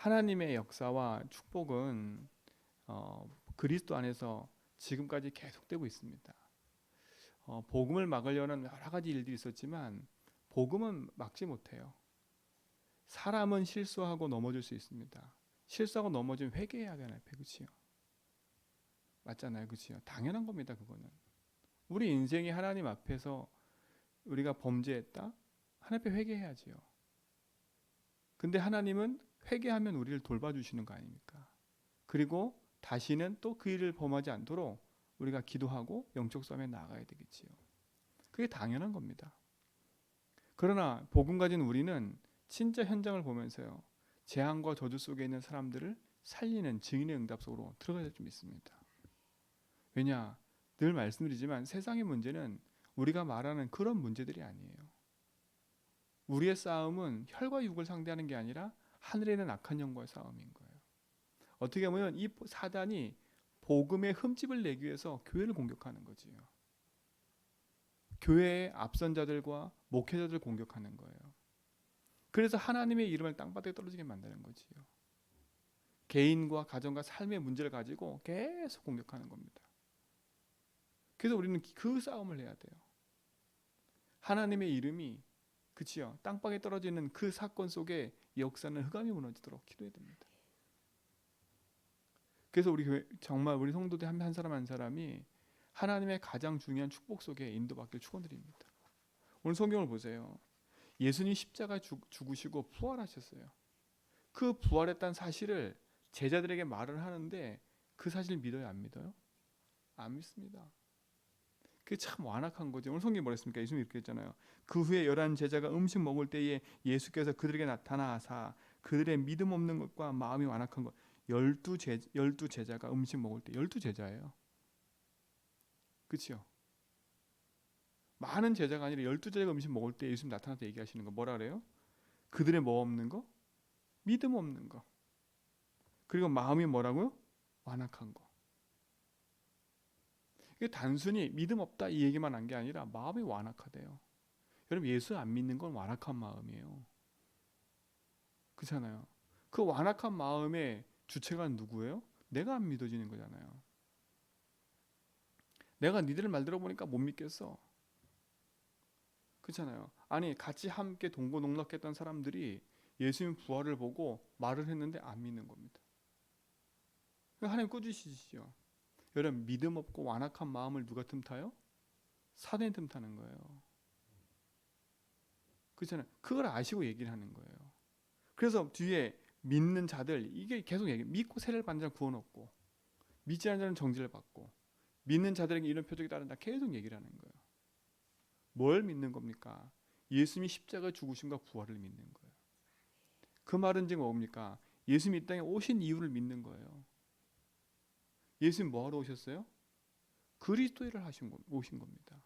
하나님의 역사와 축복은 그리스도 안에서 지금까지 계속되고 있습니다. 복음을 막으려는 여러 가지 일들이 있었지만 복음은 막지 못해요. 사람은 실수하고 넘어질 수 있습니다. 실수하고 넘어지면 회개해야 되나요? 그렇지요. 맞잖아요. 그렇지요. 당연한 겁니다. 그거는. 우리 인생이 하나님 앞에서 우리가 범죄했다? 하나님 앞에 회개해야지요. 근데 하나님은 회개하면 우리를 돌봐주시는 거 아닙니까? 그리고 다시는 또 그 일을 범하지 않도록 우리가 기도하고 영적 싸움에 나가야 되겠지요. 그게 당연한 겁니다. 그러나 복음 가진 우리는 진짜 현장을 보면서요, 재앙과 저주 속에 있는 사람들을 살리는 증인의 응답 속으로 들어가야 될 줄 믿습니다. 왜냐? 늘 말씀드리지만 세상의 문제는 우리가 말하는 그런 문제들이 아니에요. 우리의 싸움은 혈과 육을 상대하는 게 아니라 하늘에 있는 악한 영과의 싸움인 거예요. 어떻게 보면 이 사단이 복음의 흠집을 내기 위해서 교회를 공격하는 거지요. 교회의 앞선 자들과 목회자들을 공격하는 거예요. 그래서 하나님의 이름을 땅바닥에 떨어지게 만드는 거지요. 개인과 가정과 삶의 문제를 가지고 계속 공격하는 겁니다. 그래서 우리는 그 싸움을 해야 돼요. 하나님의 이름이 그치요, 땅바닥에 떨어지는 그 사건 속에 역사는 흑암이 무너지도록 기도해야 됩니다. 그래서 우리 교회 정말 우리 성도들 한 사람 한 사람이 하나님의 가장 중요한 축복 속에 인도받길 축원드립니다. 오늘 성경을 보세요. 예수님 십자가에 죽으시고 부활하셨어요. 그 부활했다는 사실을 제자들에게 말을 하는데 그 사실을 믿어요, 안 믿어요? 안 믿습니다. 그게 참 완악한 거죠. 오늘 성경이 뭐랬습니까? 예수님이 이렇게 했잖아요. 그 후에 11 제자가 음식 먹을 때에 예수께서 그들에게 나타나사 그들의 믿음 없는 것과 마음이 완악한 것. 12 제자가 음식 먹을 때 12 제자예요. 그렇죠? 많은 제자가 아니라 12 제자가 음식 먹을 때 예수님 나타나서 얘기하시는 거 뭐라 그래요? 그들의 뭐 없는 거? 믿음 없는 거. 그리고 마음이 뭐라고요? 완악한 거. 이게 단순히 믿음 없다 이 얘기만 한 게 아니라 마음이 완악하대요. 여러분 예수 안 믿는 건 완악한 마음이에요. 그렇잖아요. 그 완악한 마음의 주체가 누구예요? 내가 안 믿어지는 거잖아요. 내가 니들 말 들어보니까 못 믿겠어. 그렇잖아요. 아니 같이 함께 동고동락했던 사람들이 예수님 부활을 보고 말을 했는데 안 믿는 겁니다. 하나님 꾸짖으시죠. 여러분 믿음 없고 완악한 마음을 누가 틈타요? 사단이 틈타는 거예요. 그렇잖아요. 그걸 아시고 얘기를 하는 거예요. 그래서 뒤에 믿는 자들 이게 계속 얘기. 믿고 세례를 받는 자는 구원 얻고 믿지 않는 자는 정죄를 받고 믿는 자들에게 이런 표적이 따른다. 계속 얘기를 하는 거예요. 뭘 믿는 겁니까? 예수님이 십자가 죽으심과 부활을 믿는 거예요. 그 말은 지금 뭡니까? 예수님이 이 땅에 오신 이유를 믿는 거예요. 예수님 뭐하러 오셨어요? 그리스도 일을 오신 겁니다.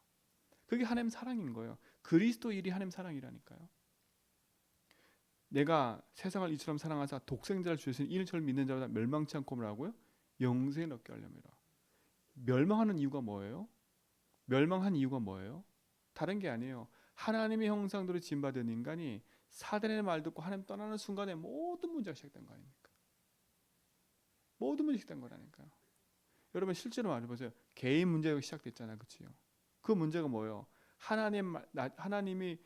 그게 하나님 사랑인 거예요. 그리스도 일이 하나님 사랑이라니까요. 내가 세상을 이처럼 사랑하사 독생자를 주신 이는 저를 믿는 자보다 멸망치 않고 뭐라고요? 영생을 얻게 하려니라. 멸망하는 이유가 뭐예요? 멸망한 이유가 뭐예요? 다른 게 아니에요. 하나님의 형상대로 지음받은 인간이 사단의 말 듣고 하나님 떠나는 순간에 모든 문제가 시작된 거 아닙니까? 모든 문제가 시작된 거라니까요. 여러분 실제로 말해보세요. 개인 문제가 시작됐잖아요. 그렇죠? 그 문제가 뭐예요? 하나님이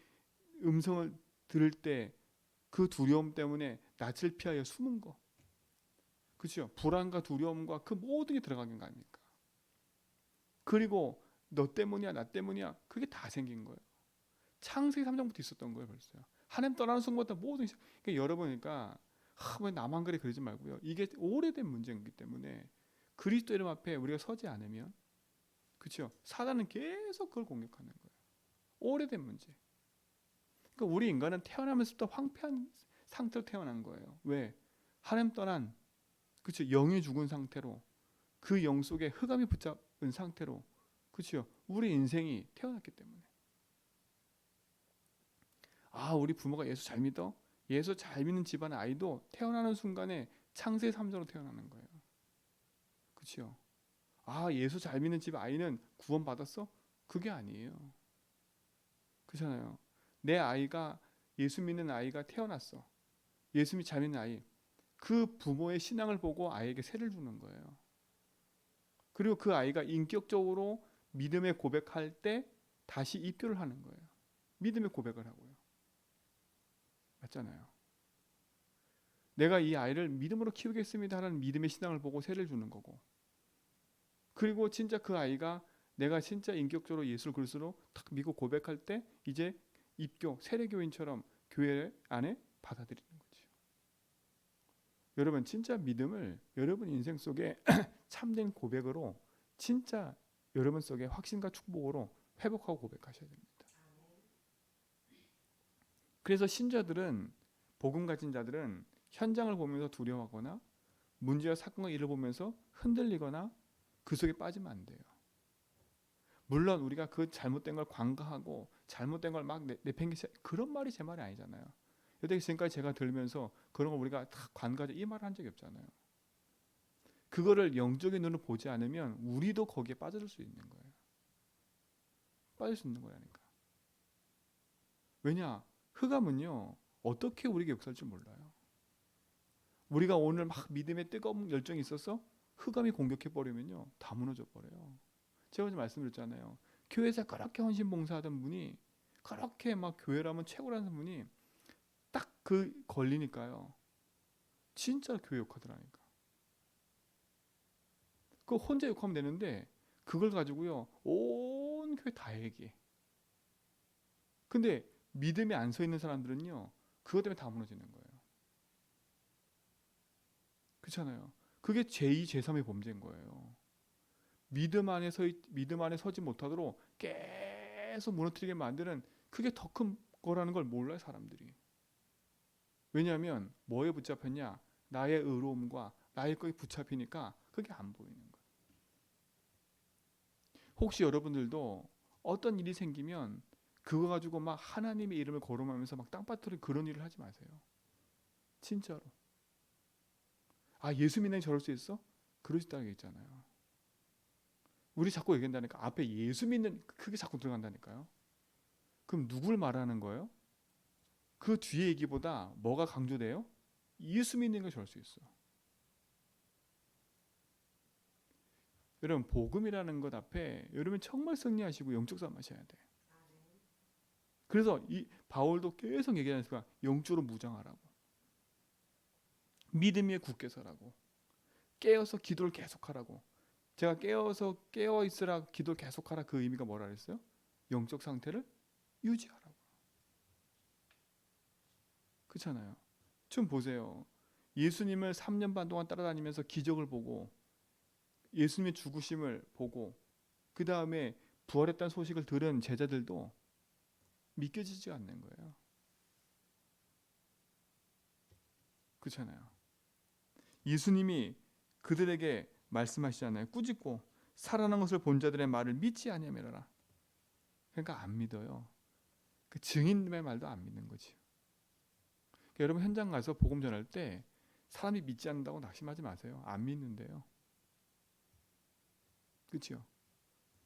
음성을 들을 때 그 두려움 때문에 낯을 피하여 숨은 거. 그렇죠? 불안과 두려움과 그 모든 게 들어간 거 아닙니까? 그리고 너 때문이야, 나 때문이야. 그게 다 생긴 거예요. 창세기 3장부터 있었던 거예요, 벌써요. 하나님 떠나는 순간부터 모든 그러니까 여러분이니까 왜 나만 그래 그러지 말고요. 이게 오래된 문제이기 때문에 그리스도 이름 앞에 우리가 서지 않으면 그렇죠? 사단은 계속 그걸 공격하는 거예요. 오래된 문제. 그러니까 우리 인간은 태어나면서부터 황폐한 상태로 태어난 거예요. 왜? 하나님 떠난 그렇죠? 영이 죽은 상태로 그 영 속에 흑암이 붙잡은 상태로 그렇죠? 우리 인생이 태어났기 때문에 우리 부모가 예수 잘 믿어? 예수 잘 믿는 집안의 아이도 태어나는 순간에 창세 3장으로 태어나는 거예요. 그렇죠? 예수 잘 믿는 집 아이는 구원 받았어? 그게 아니에요. 그렇잖아요. 내 아이가 예수 믿는 아이가 태어났어. 예수 잘 믿는 아이. 그 부모의 신앙을 보고 아이에게 세를 주는 거예요. 그리고 그 아이가 인격적으로 믿음의 고백할 때 다시 입교를 하는 거예요. 믿음의 고백을 하고요. 맞잖아요. 내가 이 아이를 믿음으로 키우겠습니다라는 믿음의 신앙을 보고 세를 주는 거고, 그리고 진짜 그 아이가 내가 진짜 인격적으로 예수를 그리스도로 탁 믿고 고백할 때 이제 입교, 세례교인처럼 교회 안에 받아들이는 거죠. 여러분 진짜 믿음을 여러분 인생 속에 참된 고백으로 진짜 여러분 속에 확신과 축복으로 회복하고 고백하셔야 됩니다. 그래서 신자들은, 복음 가진 자들은 현장을 보면서 두려워하거나 문제와 사건과 일을 보면서 흔들리거나 그 속에 빠지면 안 돼요. 물론 우리가 그 잘못된 걸 관가하고 잘못된 걸 막 내팽개치, 그런 말이 제 말이 아니잖아요. 여태까지 지금까지 제가 들으면서 그런 걸 우리가 다 관가하자 이 말을 한 적이 없잖아요. 그거를 영적인 눈으로 보지 않으면 우리도 거기에 빠져들 수 있는 거예요. 빠질 수 있는 거라니까. 왜냐? 흑암은요 어떻게 우리에게 역사할지 몰라요. 우리가 오늘 막 믿음의 뜨거운 열정이 있어서 흑암이 공격해버리면요 다 무너져 버려요. 제가 어제 말씀드렸잖아요. 교회에서 그렇게 헌신봉사하던 분이, 그렇게 막 교회라면 최고라는 분이 딱 그 걸리니까요 진짜 교회 욕하더라니까. 그 혼자 욕하면 되는데 그걸 가지고요 온 교회 다 얘기해. 근데 믿음이 안 서 있는 사람들은요 그것 때문에 다 무너지는 거예요. 그렇잖아요. 그게 제2, 제3의 범죄인 거예요. 믿음 안에 서지 못하도록 계속 무너뜨리게 만드는, 그게 더 큰 거라는 걸 몰라요 사람들이. 왜냐하면 뭐에 붙잡혔냐? 나의 의로움과 나의 거에 붙잡히니까 그게 안 보이는 거예요. 혹시 여러분들도 어떤 일이 생기면 그거 가지고 막 하나님의 이름을 거론하면서 막 땅바닥으로 그런 일을 하지 마세요. 진짜로. 아 예수 믿는 저럴 수 있어? 그러시다는 게 있잖아요. 우리 자꾸 얘기한다니까. 앞에 예수 믿는 그게 자꾸 들어간다니까요. 그럼 누굴 말하는 거예요? 그 뒤에 얘기보다 뭐가 강조돼요? 예수 믿는 게 저럴 수 있어. 여러분 복음이라는 것 앞에 여러분 정말 승리하시고 영적 싸움 하셔야 돼. 그래서 이 바울도 계속 얘기하는 수가 영적으로 무장하라고, 믿음 위에 굳게 서라고, 깨어서 기도를 계속하라고. 제가 깨어 있으라 기도를 계속하라, 그 의미가 뭐라 그랬어요? 영적 상태를 유지하라고. 그렇잖아요. 좀 보세요. 예수님을 3년 반 동안 따라다니면서 기적을 보고 예수님의 죽으심을 보고 그 다음에 부활했다는 소식을 들은 제자들도 믿겨지지 않는 거예요. 그렇잖아요. 예수님이 그들에게 말씀하시잖아요. 꾸짖고 살아난 것을 본 자들의 말을 믿지 아니하매라. 그러니까 안 믿어요. 그 증인의 말도 안 믿는 거지. 그러니까 여러분 현장 가서 복음 전할 때 사람이 믿지 않는다고 낙심하지 마세요. 안 믿는데요. 그렇죠?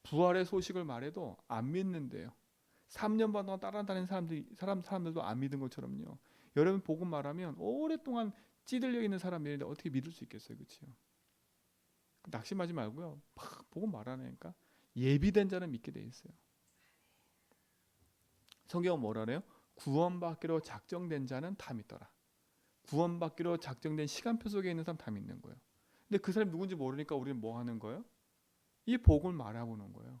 부활의 소식을 말해도 안 믿는데요. 3년 반 동안 따라다니는 사람들도 안 믿은 것처럼요. 여러분 복음 말하면 오랫동안 찌들려 있는 사람들인데 어떻게 믿을 수 있겠어요, 그렇죠? 낙심하지 말고요. 막 복음 말하니까 예비된 자는 믿게 돼 있어요. 성경은 뭐라 그래요? 구원받기로 작정된 자는 다 믿더라. 구원받기로 작정된 시간표 속에 있는 사람 다 믿는 거예요. 근데 그 사람이 누군지 모르니까 우리는 뭐 하는 거예요? 이 복음을 말해보는 거예요.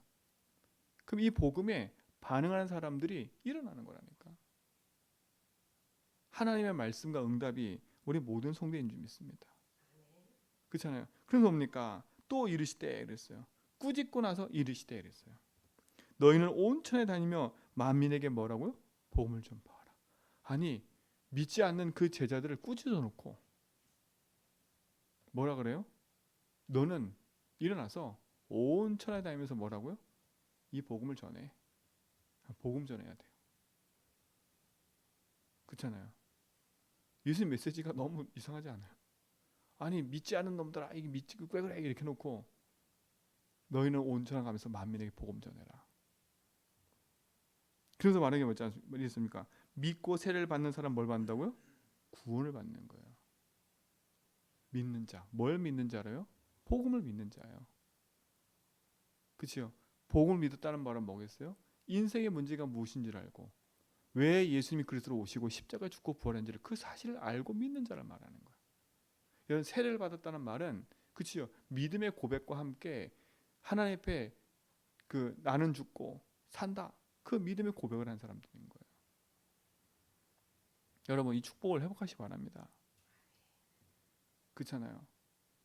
그럼 이 복음에 반응하는 사람들이 일어나는 거라니까. 하나님의 말씀과 응답이 우리 모든 성도인 줄 믿습니다. 그렇잖아요. 그래서 뭡니까? 또 이르시되 그랬어요. 꾸짖고 나서 이르시되 그랬어요. 너희는 온 천에 다니며 만민에게 뭐라고요? 복음을 전파하라. 아니 믿지 않는 그 제자들을 꾸짖어 놓고 뭐라 그래요? 너는 일어나서 온 천에 다니면서 뭐라고요? 이 복음을 전해. 복음 전해야 돼요. 그렇잖아요. 예수님 메시지가 너무 이상하지 않아요? 아니 믿지 않은 놈들아 이게 믿지 왜 그래 이렇게 놓고 너희는 온 천하 가면서 만민에게 복음 전해라. 그래서 만약에 뭐지 않습니까? 믿고 세례를 받는 사람 뭘 받는다고요? 구원을 받는 거예요. 믿는 자. 뭘 믿는 자래요? 복음을 믿는 자예요. 그렇죠? 복음을 믿었다는 말은 뭐겠어요? 인생의 문제가 무엇인지를 알고 왜 예수님이 그리스도로 오시고 십자가에 죽고 부활한지를 그 사실을 알고 믿는 자를 말하는 거예요. 이런 세례를 받았다는 말은 그렇죠? 믿음의 고백과 함께 하나님 앞에 그 나는 죽고 산다. 그 믿음의 고백을 한 사람들인 거예요. 여러분 이 축복을 회복하시기 바랍니다. 그렇잖아요.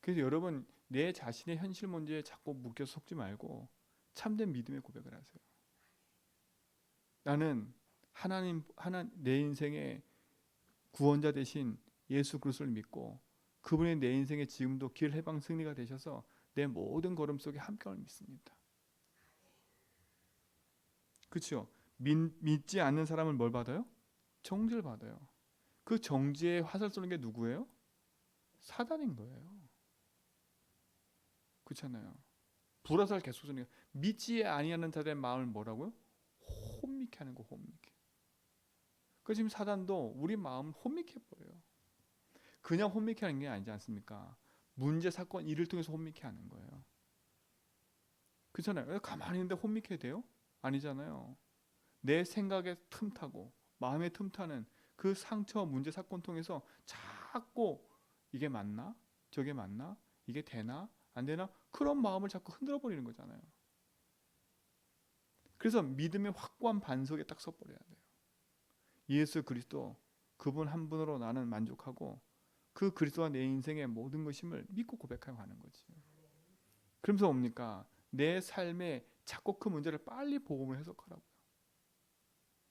그래서 여러분 내 자신의 현실 문제에 자꾸 묶여서 속지 말고 참된 믿음의 고백을 하세요. 나는 내 인생의 구원자 되신 예수 그리스도를 믿고 그분이 내 인생에 지금도 길 해방 승리가 되셔서 내 모든 걸음 속에 함께함을 믿습니다. 그렇죠? 믿지 않는 사람은 뭘 받아요? 정죄를 받아요. 그 정죄의 화살 쏘는 게 누구예요? 사단인 거예요. 그렇잖아요. 불화살 계속 쏘는 게 믿지 아니하는 자들의 마음을 뭐라고요? 혼미케 하는 거, 혼미케. 그 지금 사단도 우리 마음을 혼미케 버려요. 그냥 혼미케 하는 게 아니지 않습니까? 문제, 사건, 일을 통해서 혼미케 하는 거예요. 그렇잖아요. 가만히 있는데 혼미케 돼요? 아니잖아요. 내 생각에 틈타고 마음에 틈타는 그 상처, 문제, 사건 통해서 자꾸 이게 맞나? 저게 맞나? 이게 되나? 안 되나? 그런 마음을 자꾸 흔들어 버리는 거잖아요. 그래서 믿음의 확고한 반석에 딱 서버려야 돼요. 예수 그리스도 그분 한 분으로 나는 만족하고 그 그리스도가 내 인생의 모든 것임을 믿고 고백하고 가는 거지. 그러면서 뭡니까? 내 삶에 자꾸 그 문제를 빨리 복음을 해석하라고요.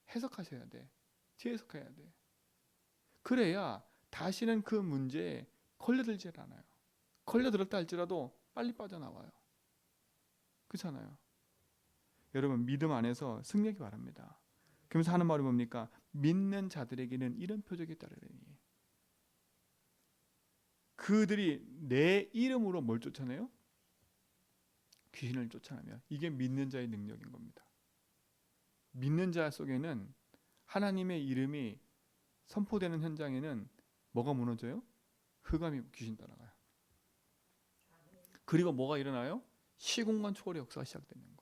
해석하셔야 돼. 재해석해야 돼. 그래야 다시는 그 문제에 걸려들지 않아요. 걸려들었다 할지라도 빨리 빠져나와요. 그렇잖아요. 여러분 믿음 안에서 승리하기 바랍니다. 그러면서 하는 말이 뭡니까? 믿는 자들에게는 이런 표적이 따르리니 그들이 내 이름으로 뭘 쫓아내요? 귀신을 쫓아내며 이게 믿는 자의 능력인 겁니다. 믿는 자 속에는 하나님의 이름이 선포되는 현장에는 뭐가 무너져요? 흑암이 귀신 따라가요. 그리고 뭐가 일어나요? 시공간 초월의 역사가 시작되는 거예요.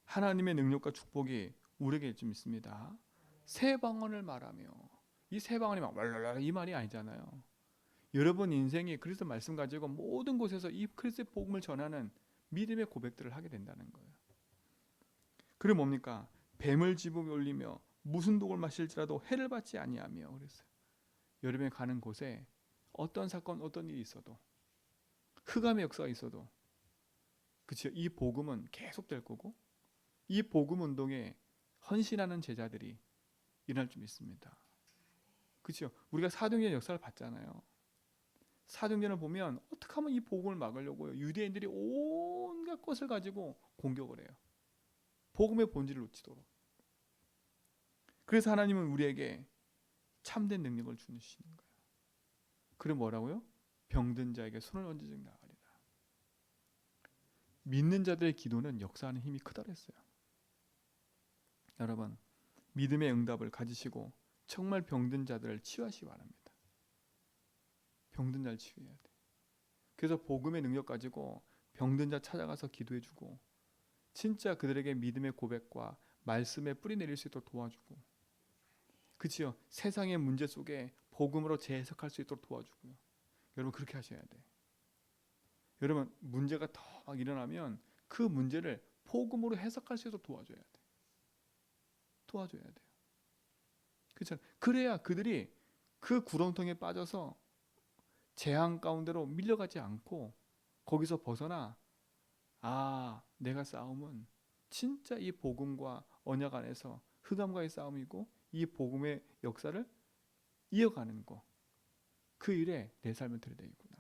하나님의 능력과 축복이 우리에게 좀 있습니다. 새 방언을 말하며 이 새 방언이 막 왈랄랄 이 말이 아니잖아요. 여러분 인생이 그리스도 말씀 가지고 모든 곳에서 이 그리스도의 복음을 전하는 믿음의 고백들을 하게 된다는 거예요. 그리고 뭡니까? 뱀을 집어 올리며 무슨 독을 마실지라도 해를 받지 아니하며 그랬어요. 여러분이 가는 곳에 어떤 사건 어떤 일이 있어도 흑암의 역사가 있어도 그렇죠. 이 복음은 계속될 거고 이 복음 운동에 헌신하는 제자들이 일어날 줄 믿습니다. 그렇죠. 우리가 사도행전 역사를 봤잖아요. 사도행전을 보면 어떻게 하면 이 복음을 막으려고요. 유대인들이 온갖 것을 가지고 공격을 해요. 복음의 본질을 놓치도록. 그래서 하나님은 우리에게 참된 능력을 주시는 거예요. 그럼 뭐라고요? 병든 자에게 손을 얹어주고 나가리라. 믿는 자들의 기도는 역사하는 힘이 크다 그랬어요. 여러분 믿음의 응답을 가지시고 정말 병든 자들을 치유하시기 바랍니다. 병든 자를 치유해야 돼. 그래서 복음의 능력 가지고 병든 자 찾아가서 기도해주고 진짜 그들에게 믿음의 고백과 말씀에 뿌리 내릴 수 있도록 도와주고 그치요? 세상의 문제 속에 복음으로 재해석할 수 있도록 도와주고요. 여러분 그렇게 하셔야 돼. 여러분 문제가 더 막 일어나면 그 문제를 복음으로 해석할 수 있도록 도와줘야 돼. 도와줘야 돼요. 그렇죠? 그래야 그들이 그 구렁텅이에 빠져서 재앙 가운데로 밀려가지 않고 거기서 벗어나 내가 싸움은 진짜 이 복음과 언약 안에서 흑암과의 싸움이고 이 복음의 역사를 이어가는 거. 그 일에 내 삶을 드려야되겠구나.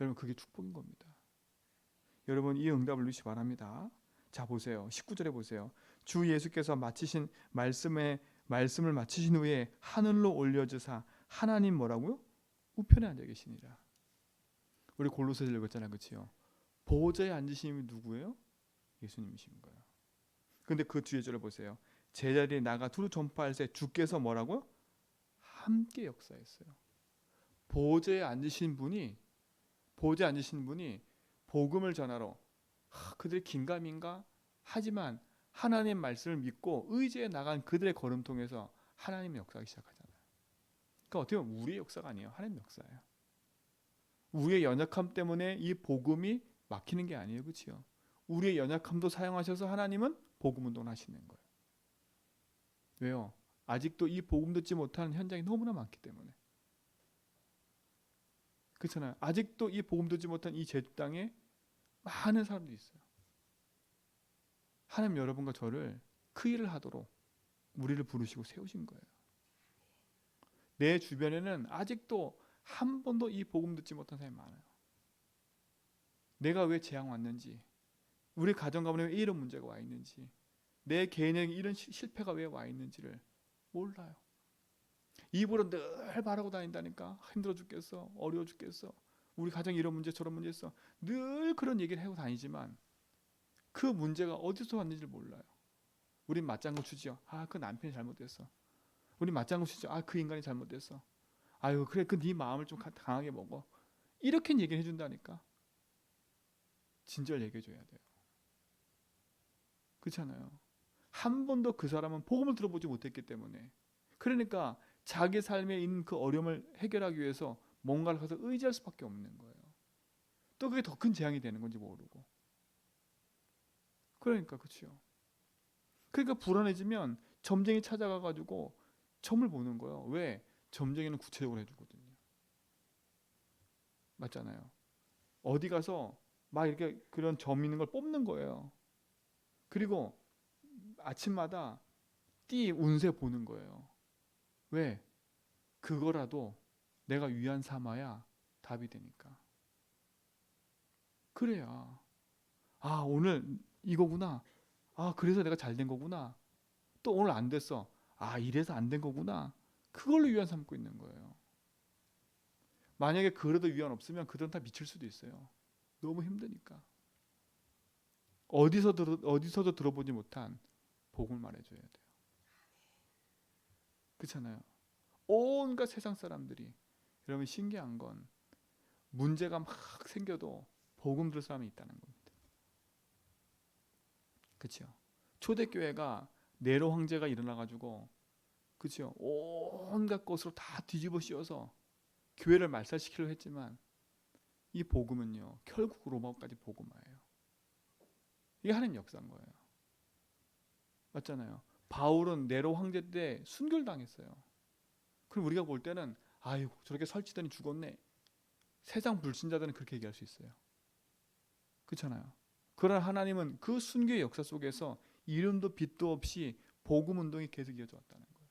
여러분 그게 축복인 겁니다. 여러분 이 응답을 누리시기 바랍니다. 자 보세요. 19절에 보세요. 주 예수께서 마치신 말씀을 마치신 후에 하늘로 올려주사 하나님 뭐라고요? 우편에 앉아 계시니라. 우리 골로새서 읽었잖아요. 그렇죠? 보좌에 앉으신 분이 누구예요? 예수님이신 거예요. 근데 그 뒤에 절을 보세요. 제자리에 나가 두루 전파할 때 주께서 뭐라고요? 함께 역사했어요. 보좌에 앉으신 분이 복음을 전하러 그들의 긴가민가 하지만 하나님 말씀을 믿고 의지해 나간 그들의 걸음 통해서 하나님의 역사가 시작하잖아요. 그러니까 어떻게 보면 우리의 역사가 아니에요. 하나님의 역사예요. 우리의 연약함 때문에 이 복음이 막히는 게 아니에요. 그렇죠? 우리의 연약함도 사용하셔서 하나님은 복음 운동을 하시는 거예요. 왜요? 아직도 이 복음 듣지 못하는 현장이 너무나 많기 때문에. 그렇잖아요. 아직도 이 복음 듣지 못한 이 제주 땅에 많은 사람들이 있어요. 하나님 여러분과 저를 그 일을 하도록 우리를 부르시고 세우신 거예요. 내 주변에는 아직도 한 번도 이 복음 듣지 못한 사람이 많아요. 내가 왜 재앙 왔는지, 우리 가정 가문에 왜 이런 문제가 와 있는지, 내 개인에게 이런 실패가 왜 와 있는지를 몰라요. 입으로 늘 말하고 다닌다니까. 힘들어 죽겠어, 어려워 죽겠어, 우리 가정에 이런 문제 저런 문제 있어, 늘 그런 얘기를 하고 다니지만 그 문제가 어디서 왔는지 몰라요. 우린 맞장구 치죠. 그 남편이 잘못됐어. 우린 맞장구 치죠. 그 인간이 잘못됐어. 아유 그래, 그 네 마음을 좀 강하게 먹어. 이렇게 얘기를 해준다니까. 진절 얘기해줘야 돼요. 그렇잖아요. 한 번도 그 사람은 복음을 들어보지 못했기 때문에, 그러니까 자기 삶에 있는 그 어려움을 해결하기 위해서 뭔가를 가서 의지할 수밖에 없는 거예요. 또 그게 더 큰 재앙이 되는 건지 모르고. 그러니까 그렇죠. 그러니까 불안해지면 점쟁이 찾아가가지고 점을 보는 거예요. 왜? 점쟁이는 구체적으로 해주거든요. 맞잖아요. 어디 가서 막 이렇게 그런 점 있는 걸 뽑는 거예요. 그리고 아침마다 띠 운세 보는 거예요. 왜? 그거라도 내가 위안 삼아야 답이 되니까. 그래야 오늘 이거구나. 그래서 내가 잘 된 거구나. 또 오늘 안 됐어. 이래서 안 된 거구나. 그걸로 위안 삼고 있는 거예요. 만약에 그래도 위안 없으면 그들은 다 미칠 수도 있어요. 너무 힘드니까. 어디서도 들어보지 못한 복음을 말해줘야 돼요. 그렇잖아요. 온갖 세상 사람들이, 여러분 신기한 건 문제가 막 생겨도 복음 들을 사람이 있다는 겁니다. 그렇죠? 초대교회가 네로 황제가 일어나가지고, 그렇죠? 온갖 것으로 다 뒤집어 씌워서 교회를 말살시키려고 했지만 이 복음은요 결국 로마까지 복음화예요. 이게 하나님 역사인 거예요. 맞잖아요. 바울은 네로 황제 때 순교를 당했어요. 그럼 우리가 볼 때는 아이고 저렇게 설치더니 죽었네. 세상 불신자들은 그렇게 얘기할 수 있어요. 그렇잖아요. 그러나 하나님은 그 순교의 역사 속에서 이름도 빛도 없이 복음 운동이 계속 이어져 왔다는 거예요.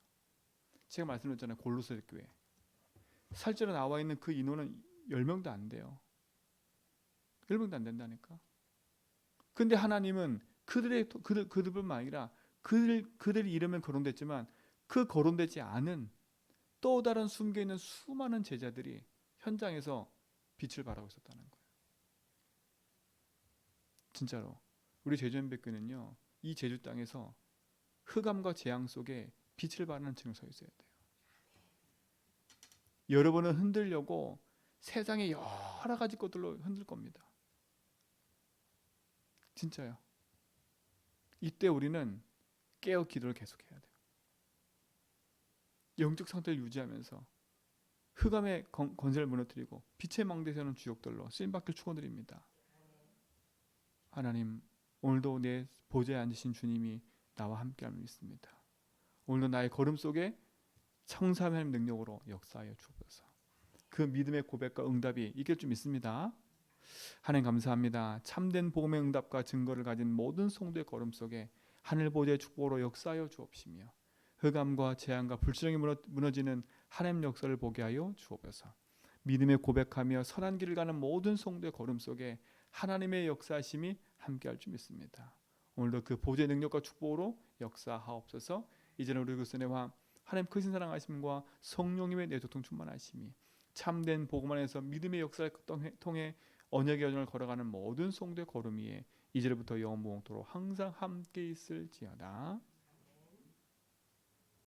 제가 말씀드렸잖아요. 골로새 교회. 실제로 나와 있는 그 인원은 10명도 안 돼요. 10명도 안 된다니까. 근데 하나님은 그들뿐만 아니라 그들 이름은 거론됐지만 그 거론되지 않은 또 다른 숨겨있는 수많은 제자들이 현장에서 빛을 발하고 있었다는 거예요. 진짜로 우리 제주연백교는요 이 제주 땅에서 흑암과 재앙 속에 빛을 발하는 층을 서 있어야 돼요. 여러분은 흔들려고 세상의 여러 가지 것들로 흔들 겁니다. 진짜요. 이때 우리는 깨어 기도를 계속해야 돼요. 영적 상태를 유지하면서 흑암의 권세를 무너뜨리고 빛의 망대에 서는 주역들로 쓰임받길 축원드립니다. 하나님, 오늘도 내 보좌에 앉으신 주님이 나와 함께함을 믿습니다. 오늘도 나의 걸음 속에 청삼의 하나님 능력으로 역사하여 주옵소서. 그 믿음의 고백과 응답이 있길 줄 믿습니다. 하나님 감사합니다. 참된 복음의 응답과 증거를 가진 모든 성도의 걸음 속에 하늘 보좌의 축복으로 역사하여 주옵시며 흑암과 재앙과 불신앙이 무너지는 하나님 역사를 보게 하여 주옵소서. 믿음의 고백하며 선한 길을 가는 모든 성도의 걸음 속에 하나님의 역사하심이 함께할 줄 믿습니다. 오늘도 그 보좌의 능력과 축복으로 역사하옵소서. 이제는 우리 그리스도의 왕 하나님 크신 사랑하심과 성령님의 내조통 충만하심이 참된 복음 안에서 믿음의 역사를 통해 언약의 여정을 걸어가는 모든 성도의 걸음 위에 이제부터 영원토록 항상 함께 있을지어다.